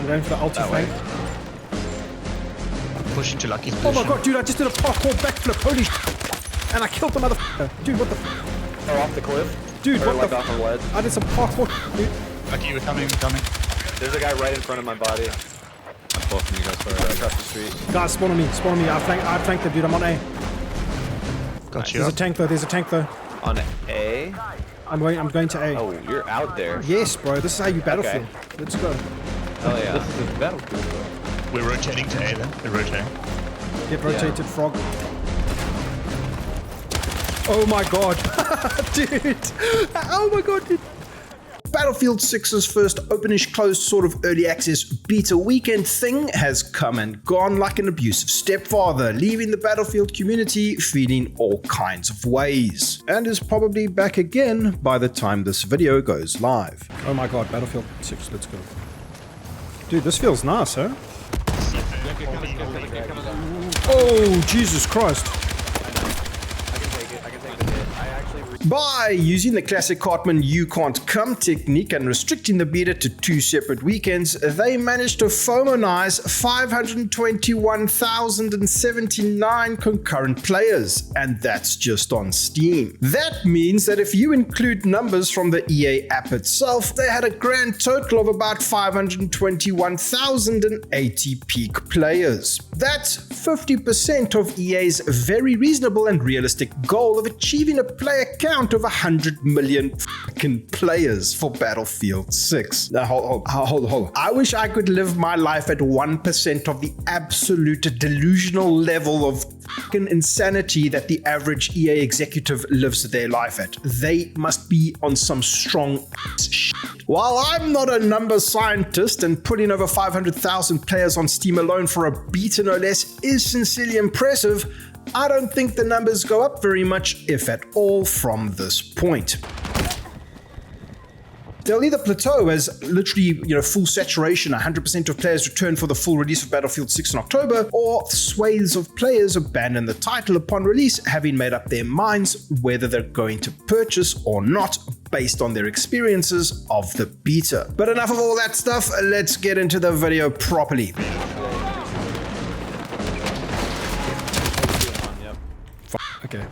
I'm going for the ulti flank. Push into Lucky's Oh position. my god, dude, I just did a parkour backflip. Holy sh**. And I killed the motherfucker. Dude, what the f***? Oh, off the cliff? Dude, or what like the off a ledge? I did some parkour, dude. Lucky, we're coming, we're coming. There's a guy right in front of my body. I'm both of you guys far Right across the street. Guys, spawn on me, spawn on me. I flanked them, dude. I'm on A. Got you. There's a tank though, there's a tank though. On A? I'm going to A. Oh, you're out there. Yes, bro, this is how you battlefield. Let's go. Oh yeah. This is the battlefield. We're rotating to A then. We're rotating. Get rotated, frog. Oh my god. Dude. Oh my god, dude. Battlefield 6's first openish closed sort of early access beta weekend thing has come and gone like an abusive stepfather, leaving the Battlefield community feeling all kinds of ways, and is probably back again by the time this video goes live. Oh my god, Battlefield 6, let's go. Dude, this feels nice, huh? Oh, Jesus Christ. By using the classic Cartman "you can't come" technique and restricting the beta to 2 separate weekends, they managed to FOMOnize 521,079 concurrent players, and that's just on Steam. That means that if you include numbers from the EA app itself, they had a grand total of about 521,080 peak players. That's 50% of EA's very reasonable and realistic goal of achieving a player count of 100 million fucking players for Battlefield 6. Now, hold on. I wish I could live my life at 1% of the absolute delusional level of fucking insanity that the average EA executive lives their life at. They must be on some strong shit. While I'm not a number scientist and putting over 500,000 players on Steam alone for a beta no less is sincerely impressive, I don't think the numbers go up very much, if at all, from this point. They'll either plateau as literally, full saturation, 100% of players return for the full release of Battlefield 6 in October, or swathes of players abandon the title upon release, having made up their minds whether they're going to purchase or not based on their experiences of the beta. But enough of all that stuff, let's get into the video properly. Okay,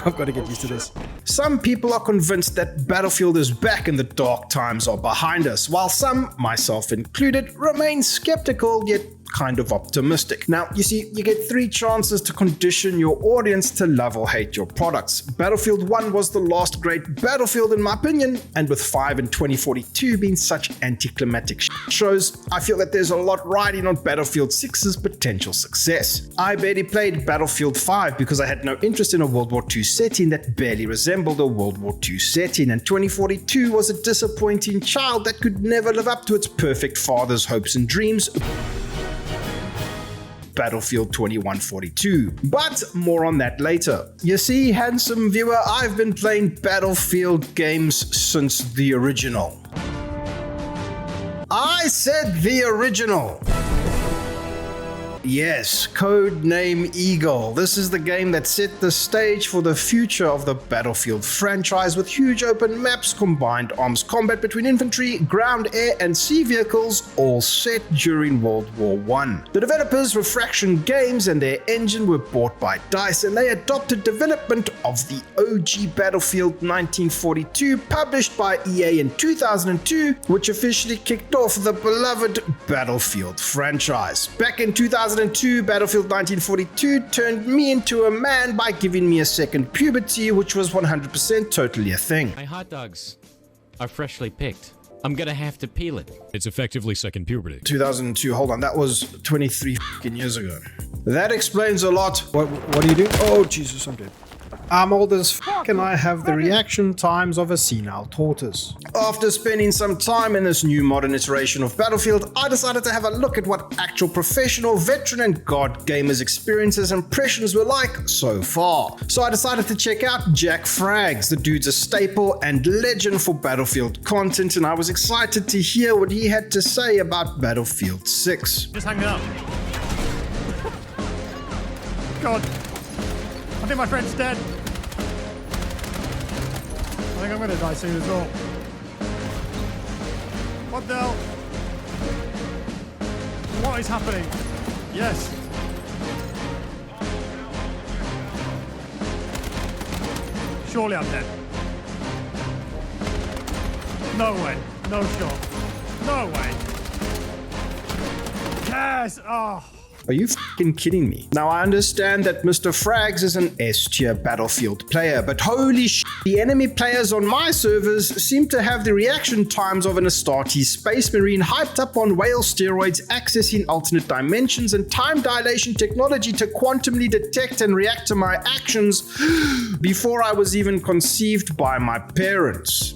I've got to get used to this. Some people are convinced that Battlefield is back and the dark times are behind us, while some, myself included, remain skeptical yet kind of optimistic. Now, you see, you get 3 chances to condition your audience to love or hate your products. Battlefield 1 was the last great Battlefield in my opinion, and with 5 and 2042 being such anticlimactic shows, I feel that there's a lot riding on Battlefield 6's potential success. I barely played Battlefield 5 because I had no interest in a World War II setting that barely resembled a World War II setting, and 2042 was a disappointing child that could never live up to its perfect father's hopes and dreams. Battlefield 2142. But more on that later. You see, handsome viewer, I've been playing Battlefield games since the original. I said the original. Yes, codename Eagle. This is the game that set the stage for the future of the Battlefield franchise, with huge open maps, combined arms combat between infantry, ground, air, and sea vehicles, all set during World War I. The developers, Refraction Games, and their engine were bought by DICE, and they adopted development of the OG Battlefield 1942, published by EA in 2002, which officially kicked off the beloved Battlefield franchise. Back in 2002, Battlefield 1942 turned me into a man by giving me a second puberty, which was 100% totally a thing. My hot dogs are freshly picked. I'm gonna have to peel it. It's effectively second puberty. 2002, hold on, that was 23 fucking years ago. That explains a lot. What do you do? Oh, Jesus, I'm dead. I'm old as fuck and I have the reaction times of a senile tortoise. After spending some time in this new modern iteration of Battlefield, I decided to have a look at what actual professional, veteran, and god gamers' experiences and impressions were like so far. So I decided to check out Jack Frags. The dude's a staple and legend for Battlefield content, and I was excited to hear what he had to say about Battlefield 6. Just hang up. God. I think my friend's dead. I think I'm gonna die soon as well. What the hell? What is happening? Yes. Surely I'm dead. No way. No shot. No way. Yes. Oh. Are you f***ing kidding me? Now I understand that Mr. Frags is an S-tier Battlefield player, but holy sh**, the enemy players on my servers seem to have the reaction times of an Astartes Space Marine hyped up on whale steroids, accessing alternate dimensions and time dilation technology to quantumly detect and react to my actions before I was even conceived by my parents.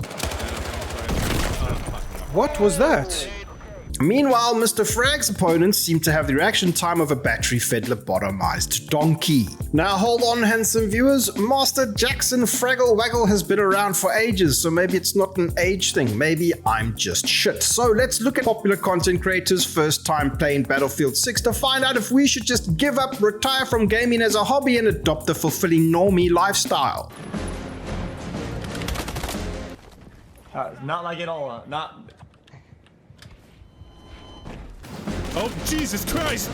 What was that? Meanwhile, Mr. Frag's opponents seem to have the reaction time of a battery-fed lobotomized donkey. Now hold on, handsome viewers. Master Jackson Fraggle Waggle has been around for ages, so maybe it's not an age thing. Maybe I'm just shit. So let's look at popular content creators' first time playing Battlefield 6 to find out if we should just give up, retire from gaming as a hobby, and adopt the fulfilling normie lifestyle. Not like it all. Not. Oh Jesus Christ!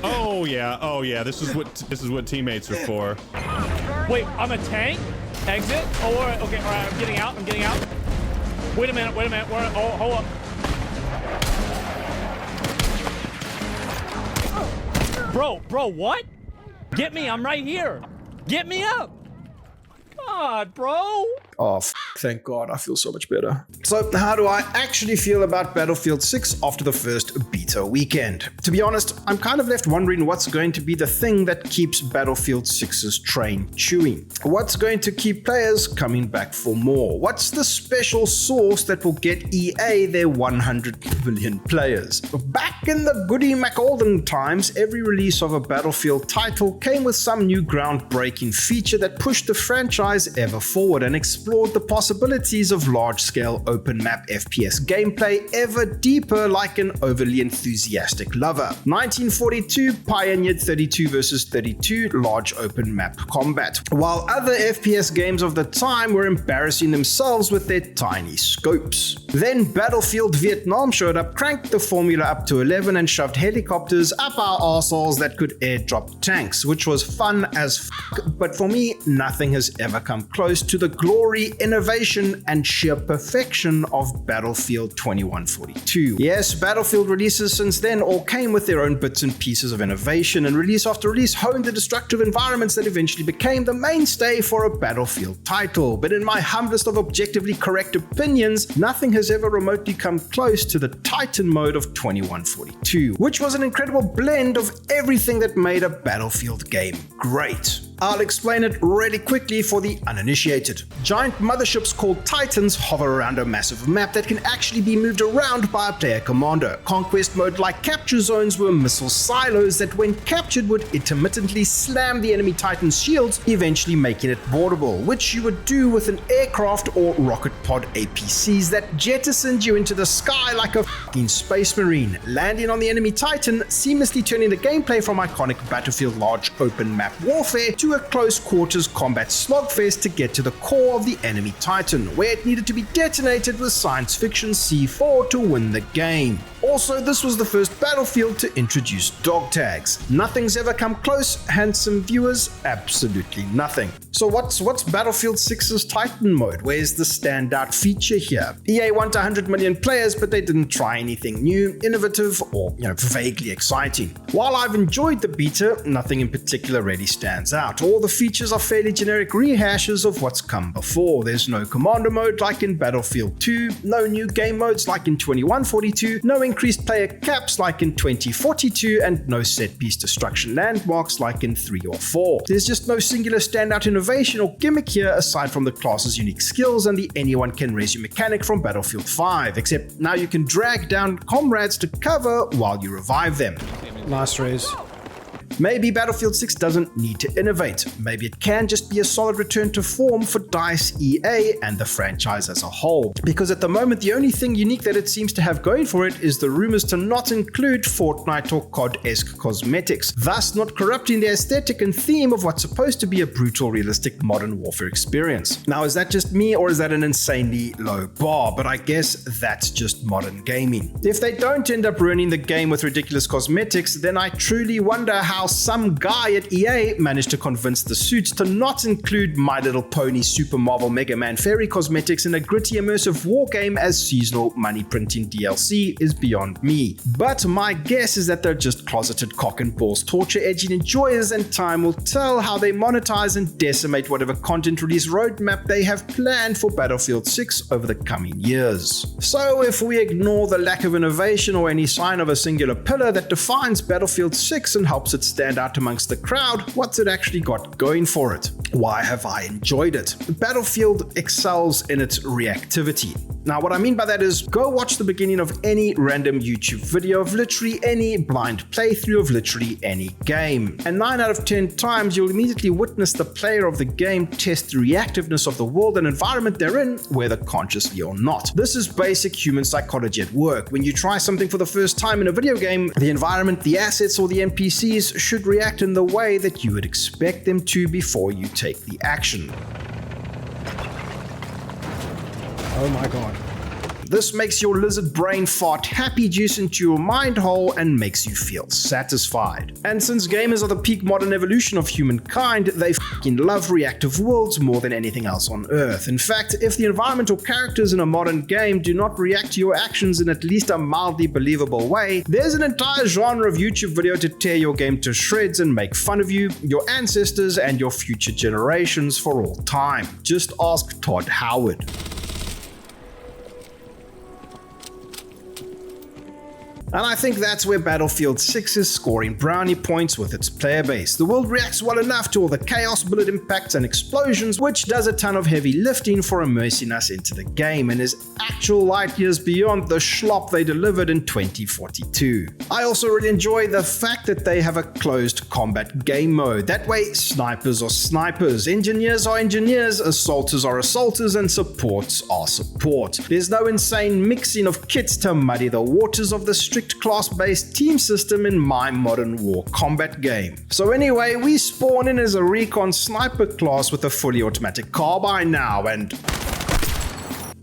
Oh yeah. This is what teammates are for. Wait, I'm a tank? Exit? Oh, all right, okay, all right, I'm getting out. Wait a minute. Hold up. Bro, what? Get me, I'm right here. Get me up. God, bro. Oh, thank God, I feel so much better. So how do I actually feel about Battlefield 6 after the first beta weekend? To be honest, I'm kind of left wondering what's going to be the thing that keeps Battlefield 6's train chewing. What's going to keep players coming back for more? What's the special sauce that will get EA their 100 million players? Back in the goody McAlden times, every release of a Battlefield title came with some new groundbreaking feature that pushed the franchise ever forward and explored the possibilities of large-scale open-map FPS gameplay ever deeper like an overly enthusiastic lover. 1942 pioneered 32 versus 32 large open-map combat, while other FPS games of the time were embarrassing themselves with their tiny scopes. Then Battlefield Vietnam showed up, cranked the formula up to 11 and shoved helicopters up our arseholes that could airdrop tanks, which was fun as f***, but for me, nothing has ever come close to the glory, innovation, and sheer perfection of Battlefield 2142. Yes, Battlefield releases since then all came with their own bits and pieces of innovation, and release after release honed the destructive environments that eventually became the mainstay for a Battlefield title. But in my humblest of objectively correct opinions, nothing has ever remotely come close to the Titan mode of 2142, which was an incredible blend of everything that made a Battlefield game great. I'll explain it really quickly for the uninitiated. Giant motherships called Titans hover around a massive map that can actually be moved around by a player commander. Conquest mode-like capture zones were missile silos that when captured would intermittently slam the enemy Titan's shields, eventually making it boardable, which you would do with an aircraft or rocket pod APCs that jettisoned you into the sky like a fucking space marine, landing on the enemy Titan, seamlessly turning the gameplay from iconic Battlefield large open map warfare to a close quarters combat slogfest to get to the core of the enemy Titan, where it needed to be detonated with science fiction C4 to win the game. Also, this was the first Battlefield to introduce dog tags. Nothing's ever come close, handsome viewers, absolutely nothing. So what's Battlefield 6's Titan mode? Where's the standout feature here? EA want 100 million players, but they didn't try anything new, innovative, or vaguely exciting. While I've enjoyed the beta, nothing in particular really stands out. All the features are fairly generic rehashes of what's come before. There's no commander mode like in Battlefield 2, no new game modes like in 2142, no increased player caps like in 2042, and no set-piece destruction landmarks like in 3 or 4. There's just no singular standout innovation or gimmick here aside from the class's unique skills and the anyone can raise you mechanic from Battlefield 5, except now you can drag down comrades to cover while you revive them. Nice raise. Maybe Battlefield 6 doesn't need to innovate. Maybe it can just be a solid return to form for DICE, EA, and the franchise as a whole. Because at the moment, the only thing unique that it seems to have going for it is the rumors to not include Fortnite or COD-esque cosmetics, thus not corrupting the aesthetic and theme of what's supposed to be a brutal, realistic modern warfare experience. Now, is that just me, or is that an insanely low bar? But I guess that's just modern gaming. If they don't end up ruining the game with ridiculous cosmetics, then I truly wonder how some guy at EA managed to convince the suits to not include My Little Pony, Super Marvel, Mega Man Fairy cosmetics in a gritty immersive war game as seasonal money printing DLC is beyond me. But my guess is that they're just closeted cock and balls torture edging enjoyers, and time will tell how they monetize and decimate whatever content release roadmap they have planned for Battlefield 6 over the coming years. So if we ignore the lack of innovation or any sign of a singular pillar that defines Battlefield 6 and helps it stand out amongst the crowd, what's it actually got going for it? Why have I enjoyed it? Battlefield excels in its reactivity. Now, what I mean by that is, go watch the beginning of any random YouTube video of literally any blind playthrough of literally any game. And 9 out of 10 times, you'll immediately witness the player of the game test the reactiveness of the world and environment they're in, whether consciously or not. This is basic human psychology at work. When you try something for the first time in a video game, the environment, the assets, or the NPCs should react in the way that you would expect them to before you take the action. Oh my god. This makes your lizard brain fart happy juice into your mind hole and makes you feel satisfied. And since gamers are the peak modern evolution of humankind, they f***ing love reactive worlds more than anything else on Earth. In fact, if the environment or characters in a modern game do not react to your actions in at least a mildly believable way, there's an entire genre of YouTube video to tear your game to shreds and make fun of you, your ancestors, and your future generations for all time. Just ask Todd Howard. And I think that's where Battlefield 6 is scoring brownie points with its player base. The world reacts well enough to all the chaos, bullet impacts, and explosions, which does a ton of heavy lifting for immersing us into the game and is actual light years beyond the schlop they delivered in 2042. I also really enjoy the fact that they have a closed combat game mode. That way, snipers are snipers, engineers are engineers, assaulters are assaulters, and supports are support. There's no insane mixing of kits to muddy the waters of the strict class-based team system in my modern war combat game. So anyway, we spawn in as a recon sniper class with a fully automatic carbine now, and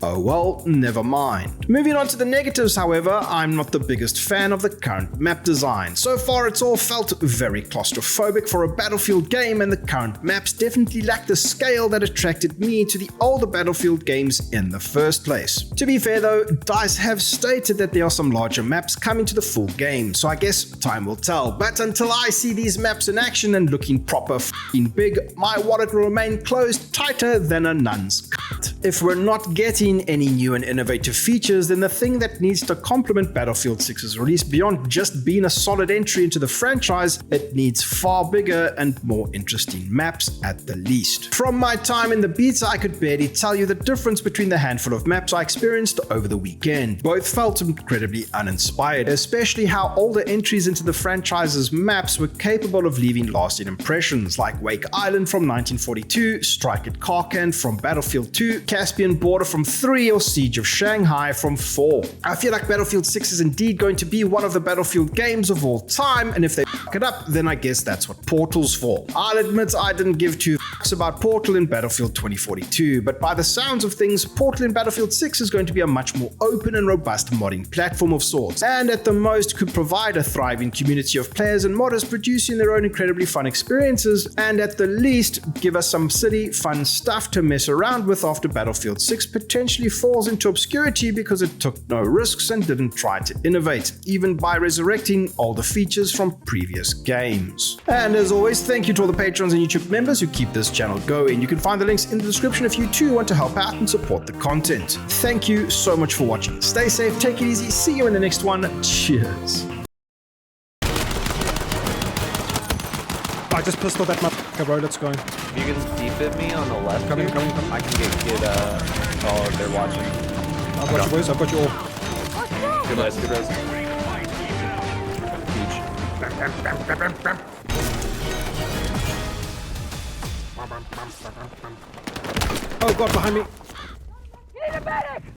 oh well, never mind. Moving on to the negatives, however, I'm not the biggest fan of the current map design. So far, it's all felt very claustrophobic for a Battlefield game, and the current maps definitely lack the scale that attracted me to the older Battlefield games in the first place. To be fair though, DICE have stated that there are some larger maps coming to the full game, so I guess time will tell. But until I see these maps in action and looking proper f***ing big, my wallet will remain closed tighter than a nun's cut. If we're not getting any new and innovative features, then the thing that needs to complement Battlefield 6's release beyond just being a solid entry into the franchise, it needs far bigger and more interesting maps at the least. From my time in the beta, I could barely tell you the difference between the handful of maps I experienced over the weekend. Both felt incredibly uninspired, especially how older entries into the franchise's maps were capable of leaving lasting impressions, like Wake Island from 1942, Strike at Karkan from Battlefield 2, Caspian Border from 3, or Siege of Shanghai from 4. I feel like Battlefield 6 is indeed going to be one of the Battlefield games of all time, and if they fuck it up, then I guess that's what Portal's for. I'll admit I didn't give two fucks about Portal in Battlefield 2042, but by the sounds of things, Portal in Battlefield 6 is going to be a much more open and robust modding platform of sorts, and at the most could provide a thriving community of players and modders producing their own incredibly fun experiences, and at the least give us some silly, fun stuff to mess around with after Battlefield 6 potentially falls into obscurity because it took no risks and didn't try to innovate, even by resurrecting older features from previous games. And as always, thank you to all the patrons and YouTube members who keep this channel going. You can find the links in the description if you too want to help out and support the content. Thank you so much for watching. Stay safe, take it easy, see you in the next one. Cheers. I just pistoled that motherfucker, bro. Let's go. If you can defib me on the left, Coming. I can get oh, they're watching. I've got you, boys. I've got you all. Good res, good res. Huge. Oh god, behind me.